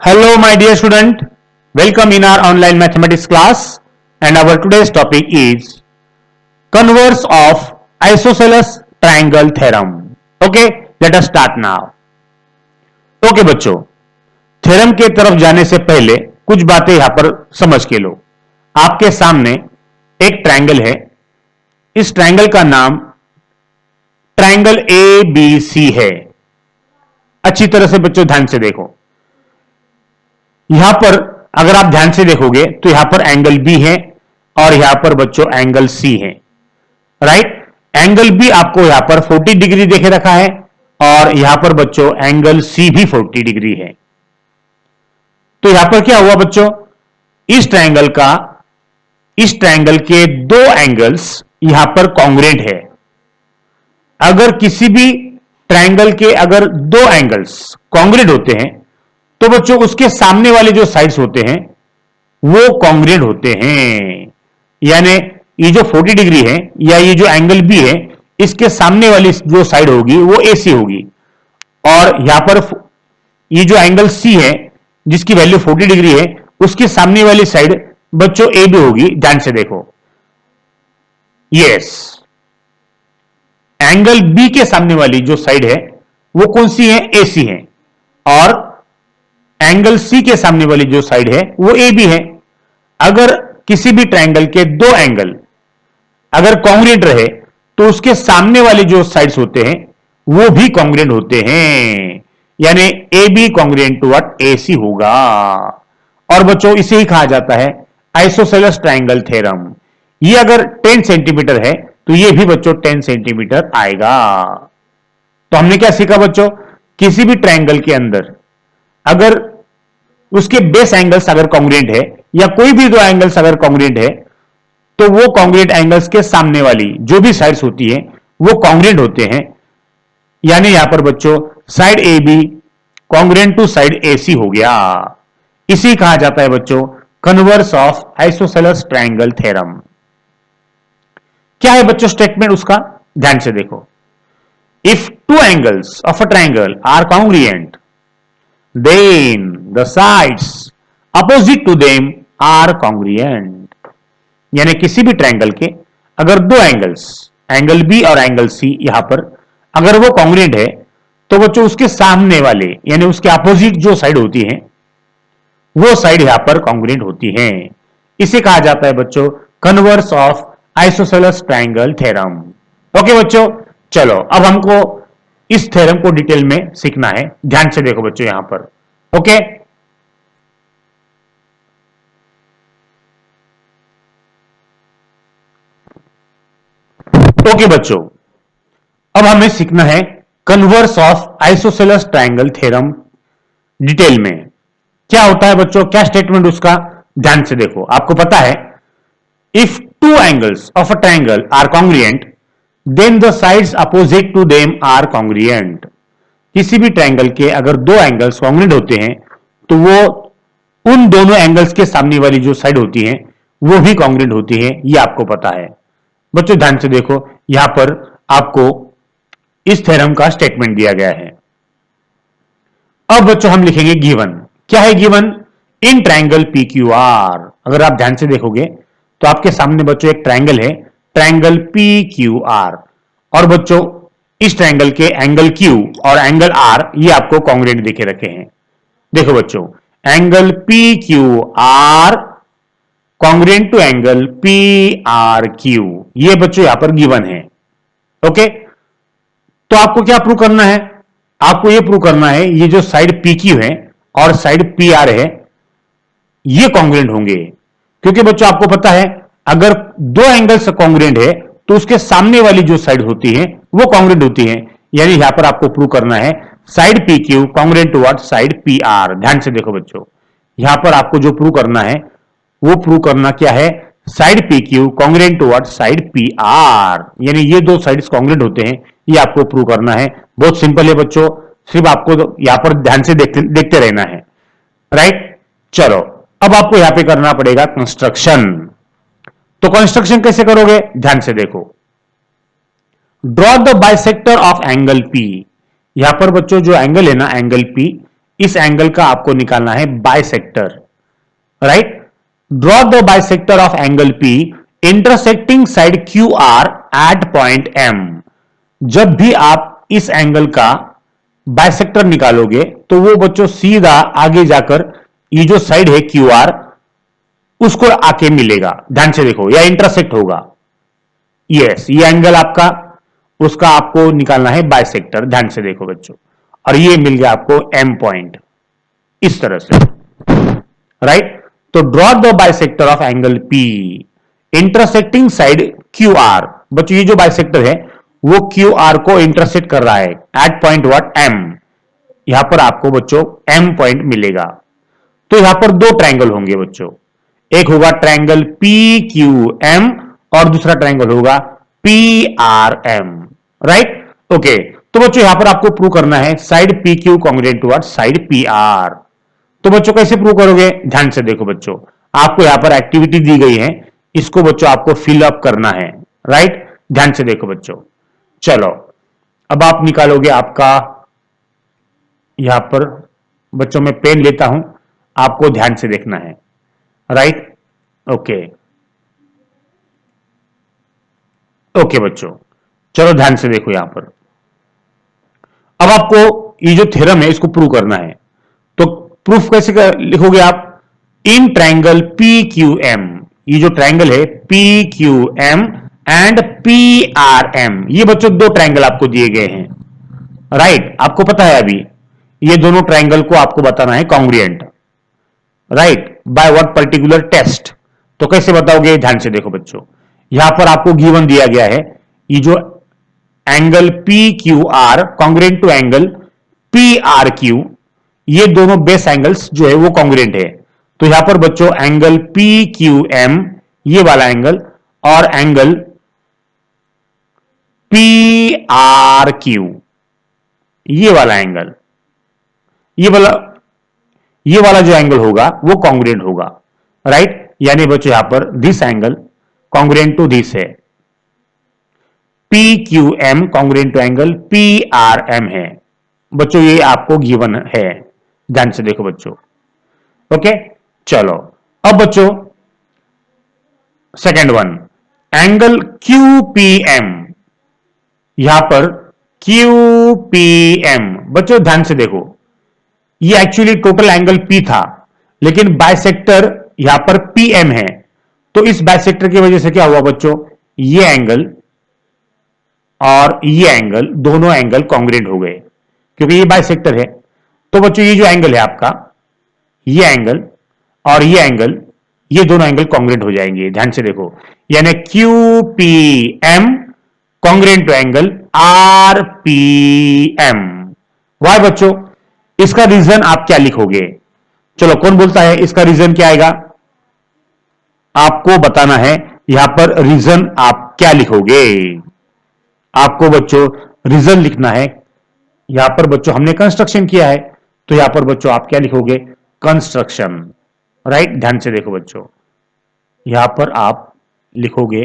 Hello, my dear student. Welcome in our online mathematics class. And our today's topic is converse of isosceles triangle theorem. Okay, let us start now. Okay, बच्चों, theorem के तरफ जाने से पहले कुछ बातें यहां पर समझ के लो. आपके सामने एक ट्रायंगल है. इस ट्रायंगल का नाम ट्रायंगल ABC है. अच्छी तरह से बच्चों ध्यान से देखो. यहां पर अगर आप ध्यान से देखोगे तो यहां पर एंगल बी है और यहां पर बच्चों एंगल सी है. राइट. एंगल बी आपको यहां पर 40 डिग्री देखे रखा है और यहां पर बच्चों एंगल सी भी 40 डिग्री है. तो यहां पर क्या हुआ बच्चों, इस ट्रायंगल के दो एंगल्स यहां पर कॉन्ग्रुएंट है. अगर किसी भी ट्रायंगल के अगर दो एंगल्स कॉन्ग्रुएंट होते हैं तो बच्चों उसके सामने वाले जो साइड्स होते हैं वो कॉन्ग्रुएंट होते हैं. यानी ये जो 40 डिग्री है या ये जो एंगल बी है इसके सामने वाली जो साइड होगी वो AC होगी. और यहां पर ये जो एंगल C है जिसकी वैल्यू 40 डिग्री है उसके सामने वाली साइड बच्चों AB होगी. ध्यान से देखो. यस, एंगल B के सामने वाली जो साइड है वो कौन सी है, AC है. और एंगल C के सामने वाली जो साइड है वो AB है. अगर किसी भी ट्रायंगल के दो एंगल अगर कॉन्ग्रुएंट रहे तो उसके सामने वाले जो साइड्स होते हैं वो भी कॉन्ग्रुएंट होते हैं. यानी AB congruent to what, AC होगा. और बच्चों इसे ही कहा जाता है आइसोसेलेस ट्रायंगल थ्योरम. ये अगर 10 सेंटीमीटर है तो ये भी बच्चों 10 सेंटीमीटर आएगा. तो हमने क्या सीखा बच्चों, किसी भी ट्रायंगल के अंदर अगर उसके बेस एंगल्स अगर कॉन्ग्रुएंट है या कोई भी दो एंगल्स अगर कॉन्ग्रुएंट है तो वो कॉन्ग्रुएंट एंगल्स के सामने वाली जो भी साइड्स होती है वो कॉन्ग्रुएंट होते हैं. यानी यहां पर बच्चों side AB congruent to side AC हो गया. इसी कहा जाता है बच्चों converse of isosceles triangle theorem. क्या है बच्चों स्टेटमेंट उसका, ध्यान से देखो. If two angles of a triangle are congruent then the sides opposite to them are congruent. यानी किसी भी ट्रायंगल के अगर दो एंगल्स एंगल B और एंगल C यहां पर अगर वो कॉन्ग्रुएंट है तो बच्चों उसके सामने वाले यानी उसके अपोजिट जो साइड होती है वो साइड यहां पर कॉन्ग्रुएंट होती है. इसे कहा जाता है बच्चों converse of isosceles triangle theorem. Okay बच्चों, चलो अब हमको इस थ्योरम को डिटेल में सीखना है. ध्यान से देखो बच्चों यहां पर. ओके, ओके बच्चों, अब हमें सीखना है converse of isosceles triangle theorem detail में. क्या होता है बच्चों, क्या स्टेटमेंट उसका, ध्यान से देखो. आपको पता है if two angles of a triangle are congruent then the sides opposite to them are congruent. किसी भी ट्रायंगल के अगर दो एंगल्स कॉन्ग्रुएंट होते हैं तो वो उन दोनों एंगल्स के सामने वाली जो साइड होती है वो भी कॉन्ग्रुएंट होती है. ये आपको पता है बच्चों. ध्यान से देखो, यहां पर आपको इस थ्योरम का स्टेटमेंट दिया गया है. अब बच्चों हम लिखेंगे गिवन. क्या है गिवन, इन ट्रायंगल PQR. अगर आप ध्यान से देखोगे तो आपके सामने बच्चों एक ट्रायंगल है, ट्रायंगल PQR. और बच्चों इस ट्रायंगल के एंगल Q और एंगल R ये आपको कॉन्ग्रुएंट देखे रखे हैं. देखो बच्चों angle PQR congruent to angle PRQ ये बच्चों यहां पर गिवन है. ओके, तो आपको क्या प्रूव करना है, आपको ये प्रूव करना है ये जो साइड PQ है और साइड PR है ये कॉन्ग्रुएंट होंगे. क्योंकि बच्चों आपको पता है अगर दो एंगल्स कॉन्ग्रुएंट है तो उसके सामने वाली जो साइड होती है वो कॉन्ग्रुएंट होती है. यानी यहां पर आपको प्रूव करना है side PQ congruent to what, side PR. ध्यान से देखो बच्चों, यहां पर आपको जो प्रूव करना है वो प्रूव करना क्या है, side PQ congruent to what, side PR. यानी ये दो साइड्स कॉन्ग्रुएंट होते हैं, ये आपको प्रूव करना है. बहुत सिंपल है बच्चों, सिर्फ आपको यहां पर ध्यान से देखते रहना है. राइट, चलो अब आपको यहां पे करना पड़ेगा कंस्ट्रक्शन. तो कंस्ट्रक्शन कैसे करोगे, ध्यान से देखो. Draw the bisector of angle P. यहां पर बच्चों जो एंगल है ना एंगल P, इस एंगल का आपको निकालना है bisector, right. Draw the bisector of angle P intersecting side Q R at point M. जब भी आप इस एंगल का बाइसेक्टर निकालोगे तो वो बच्चों सीधा आगे जाकर ये जो साइड है क्यू आर उसको आके मिलेगा। ध्यान से देखो, या इंटरसेक्ट होगा। यस, ये एंगल आपका, उसका आपको निकालना है बाइसेक्टर। ध्यान से देखो बच्चों, और ये मिल गया आपको एम पॉइंट, इस तरह से, राइट। तो draw the bisector of angle P intersecting side Q are. बच्चों ये जो बाइसेक्टर है वो क्यू आर को इंटरसेक्ट कर रहा है एट पॉइंट व्हाट एम। यहां पर आपको बच्चों एम पॉइंट मिलेगा। तो यहां पर दो ट्रायंगल होंगे बच्चों, एक होगा ट्रायंगल पी क्यू एम और दूसरा ट्रायंगल होगा P R M, right. Okay, तो बच्चों यहां पर आपको प्रूव करना है side P Q congruent towards side P R. तो बच्चों कैसे प्रूव करोगे? ध्यान से देखो बच्चों, आपको यहां पर एक्टिविटी दी गई है, इसको बच्चों आपको फिल अप करना है, राइट। ध्यान से देखो बच्चों, चलो अब आप निकालोगे आपका, यहां पर बच्चों मैं पेन लेता हूं, आपको ध्यान से देखना है, राइट। ओके ओके बच्चों, चलो ध्यान से देखो यहां पर। अब आपको ये जो थ्योरम है इसको प्रूव करना है, तो प्रूफ कैसे लिखोगे आप? In triangle P Q M, ये जो ट्रायंगल है P Q M and P R M, ये बच्चों दो ट्रायंगल आपको दिए गए हैं, राइट। आपको पता है अभी ये दोनों ट्रायंगल को आपको बताना है congruent, right, by what particular test. तो कैसे बताओगे? ध्यान से देखो बच्चों, यहां पर आपको गिवन दिया गया है ये जो angle P Q R congruent to angle P R Q, ये दोनों बेस एंगल्स जो है वो कॉन्ग्रुएंट है। तो यहां पर बच्चों एंगल पी क्यू एम ये वाला एंगल और एंगल पी आर क्यू ये वाला एंगल, ये वाला जो एंगल होगा वो कॉन्ग्रुएंट होगा, राइट। यानी बच्चों यहां पर this angle congruent to this है, P Q M congruent to angle P R M है। बच्चों ये आपको गिवन है, ध्यान से देखो बच्चों। ओके, चलो अब बच्चों second one, angle Q P M, यहां पर क्यू पी एम, बच्चों ध्यान से देखो, ये एक्चुअली टोटल एंगल पी था, लेकिन बाइसेक्टर यहां पर पी एम है। तो इस बाइसेक्टर की वजह से क्या हुआ बच्चों, ये एंगल और ये एंगल, दोनों एंगल कॉन्ग्रुएंट हो गए, क्योंकि ये बाइसेक्टर है। तो बच्चों ये जो एंगल है आपका, ये एंगल और ये एंगल, ये दोनों एंगल कॉन्ग्रुएंट हो जाएंगे। ध्यान से देखो, यानी Q P M congruent to angle R P M. Why बच्चों? इसका रीजन आप क्या लिखोगे? चलो कौन बोलता है इसका रीजन क्या आएगा? आपको बताना है यहां पर रीजन आप क्या लिखोगे। आपको बच्चों रीजन लिखना है। यहां पर बच्चों हमने कंस्ट्रक्शन किया है, तो यहां पर बच्चों आप क्या लिखोगे? Construction, right. ध्यान से देखो बच्चों, यहां पर आप लिखोगे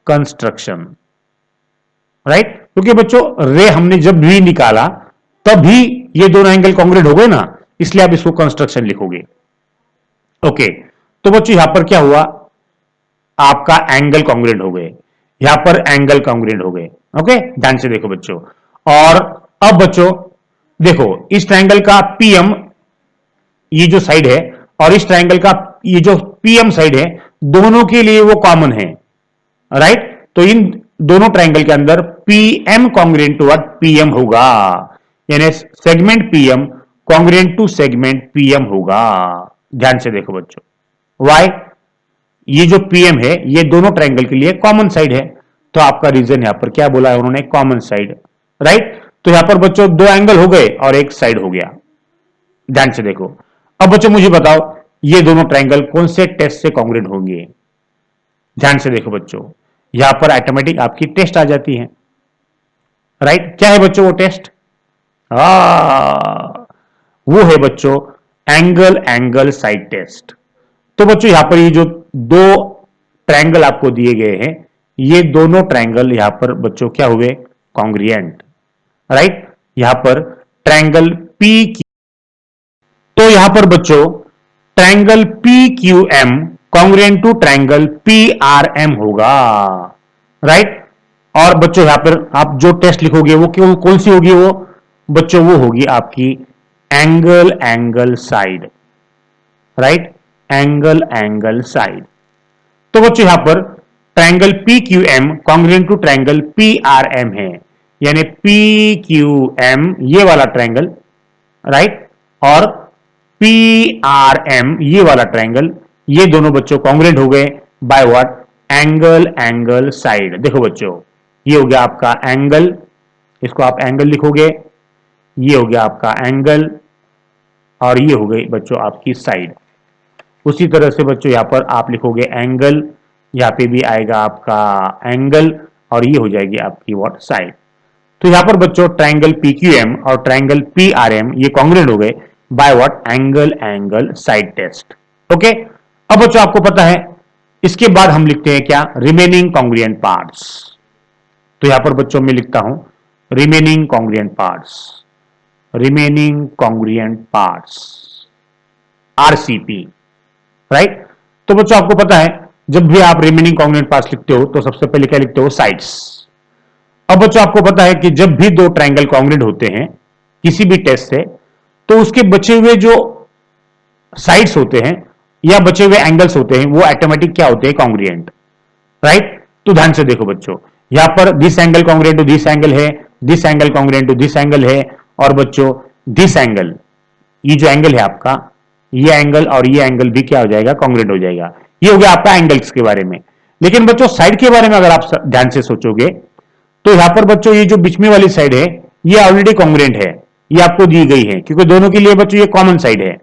कंस्ट्रक्शन, राइट। क्योंकि बच्चों रे हमने जब भी निकाला तब भी ये दोनों एंगल कॉन्ग्रुएंट हो गए ना, इसलिए आप इसको कंस्ट्रक्शन लिखोगे। ओके, तो बच्चों यहां पर क्या हुआ, आपका एंगल कॉन्ग्रुएंट हो गए, यहां पर एंगल कॉन्ग्रुएंट हो गए। ओके, ध्यान से देखो बच्चों। और अब बच्चों देखो, इस ट्रायंगल का पीएम ये जो साइड है और इस ट्रायंगल का ये जो पीएम साइड है, दोनों के लिए वो कॉमन है, राइट। तो इन दोनों ट्रायंगल के अंदर पीएम कॉन्ग्रुएंट टू पीएम होगा, यानी segment PM congruent to segment PM होगा। ध्यान से देखो बच्चों, वाई? ये जो पीएम है ये दोनों ट्रायंगल के लिए कॉमन साइड है, तो आपका रीजन यहां पर क्या बोला है उन्होंने? Common side, right. तो यहां पर बच्चों दो एंगल हो गए और एक साइड हो गया। ध्यान से देखो, अब बच्चों मुझे बताओ ये दोनों ट्रायंगल कौन से टेस्ट से कॉन्ग्रुएंट होंगे? ध्यान से देखो बच्चों, यहां पर ऑटोमेटिक आपकी टेस्ट आ जाती है, राइट। क्या है बच्चों वो टेस्ट? वो है बच्चों एंगल एंगल साइड टेस्ट। तो बच्चों यहां पर ये जो दो ट्रायंगल आपको दिए गए हैं, ये दोनों ट्रायंगल यहां पर बच्चों क्या हुए? Congruent, right. यहां पर ट्रायंगल पी तो यहां पर बच्चों triangle P Q M congruent to triangle P R M होगा, राइट। और बच्चों यहां पर आप जो टेस्ट लिखोगे वो कौन सी होगी, वो बच्चों वो होगी आपकी angle angle side, right, angle angle side. तो बच्चों यहां पर triangle P Q M congruent to triangle P R M है, यानी पी क्यू एम ये वाला ट्रायंगल, राइट, और पी आर एम ये वाला ट्रायंगल, ये दोनों बच्चों कॉन्ग्रुएंट हो गए by what, angle angle side. देखो बच्चों ये हो गया आपका एंगल, इसको आप एंगल लिखोगे, ये हो गया आपका एंगल, और ये हो गई बच्चों आपकी साइड। उसी तरह से बच्चों यहां पर आप लिखोगे एंगल, यहां पे भी आएगा आपका एंगल, और ये हो जाएगी आपकी व्हाट, साइड। तो यहां पर बच्चों ट्रायंगल पी क्यू एम और ट्रायंगल पी आर एम ये कॉन्ग्रुएंट हो गए by what, angle angle side test. Okay, अब बच्चों आपको पता है इसके बाद हम लिखते हैं क्या, रिमेनिंग कॉन्ग्रुएंट पार्ट्स। तो यहां पर बच्चों मैं लिखता हूं remaining congruent parts, remaining congruent parts RCP, right. तो बच्चों आपको पता है जब भी आप रिमेनिंग कॉन्ग्रुएंट पार्ट्स लिखते हो तो सबसे पहले क्या लिखते हो, साइड्स। अब बच्चों आपको पता है कि जब भी दो ट्रायंगल कॉन्ग्रुएंट होते हैं किसी भी टेस्ट से, तो उसके बचे हुए जो साइड्स होते हैं या बचे हुए एंगल्स होते हैं वो ऑटोमेटिक क्या होते हैं, कॉन्ग्रुएंट, राइट। तो ध्यान से देखो बच्चों, यहां पर this angle congruent to this angle है, this angle congruent to this angle है, और बच्चों दिस एंगल, ये जो एंगल है आपका, ये एंगल और ये एंगल भी क्या हो जाएगा, कॉन्ग्रुएंट हो जाएगा। ये हो गया आपका एंगल्स के बारे में। लेकिन बच्चों साइड के बारे में अगर आप ध्यान से सोचोगे तो यहां पर बच्चों ये जो बीच में वाली साइड है ये ऑलरेडी कॉन्ग्रुएंट है, ये आपको दी गई है क्योंकि दोनों के लिए बच्चों ये कॉमन साइड है।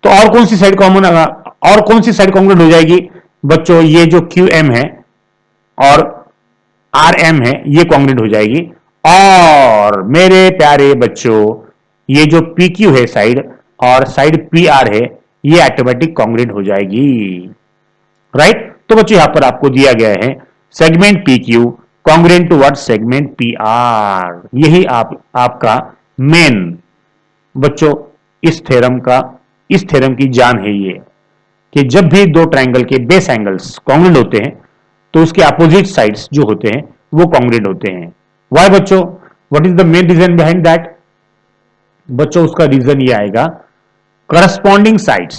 तो और कौन सी साइड कॉमन, और कौन सी साइड कॉन्ग्रुएंट हो जाएगी बच्चों, ये जो क्यू एम है और आर एम है ये कॉन्ग्रुएंट हो जाएगी। और मेरे प्यारे बच्चों ये जो पी क्यू है साइड और साइड पी आर है ये ऑटोमेटिक कॉन्ग्रुएंट हो जाएगी, राइट। तो बच्चों यहां पर आपको दिया गया है segment P Q congruent to what, segment P R. यही आपका मेन बच्चों इस थ्योरम की जान है ये, कि जब भी दो ट्रायंगल के बेस एंगल्स कॉन्ग्रुएंट होते हैं तो उसके अपोजिट साइड्स जो होते हैं वो कॉन्ग्रुएंट होते हैं। व्हाई बच्चों, what is the main reason behind that, बच्चों उसका रीजन ये आएगा, corresponding sides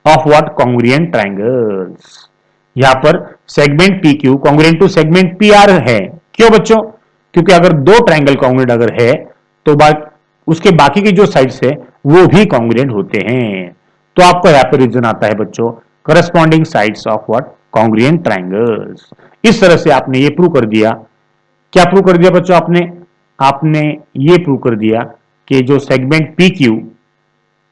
of what, congruent triangles. यहां पर segment P Q congruent to segment P R है। क्यों बच्चों, क्योंकि अगर दो ट्रायंगल कॉन्ग्रुएंट अगर है तो उसके बाकी के जो साइड्स है वो भी कॉन्ग्रुएंट होते हैं। तो आपको यहां पर रीजन आता है बच्चों, corresponding sides of what, congruent triangles. इस तरह से आपने ये प्रूव कर दिया। क्या प्रूव कर दिया बच्चों आपने ये प्रूव कर दिया कि जो सेगमेंट पी क्यू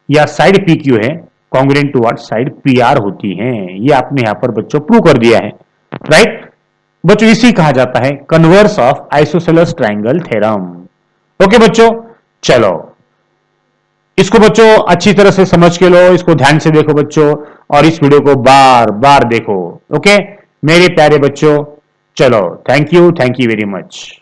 या साइड पी क्यू है congruent to what, side P R होती हैं। ये आपने यहां पर बच्चों प्रूव कर दिया है, राइट। बच्चों इसी कहा जाता है converse of isosceles triangle theorem. Okay बच्चों, चलो इसको बच्चों अच्छी तरह से समझ के लो, इसको ध्यान से देखो बच्चों, और इस वीडियो को बार बार देखो। ओके मेरे प्यारे बच्चों, चलो थैंक यू वेरी मच।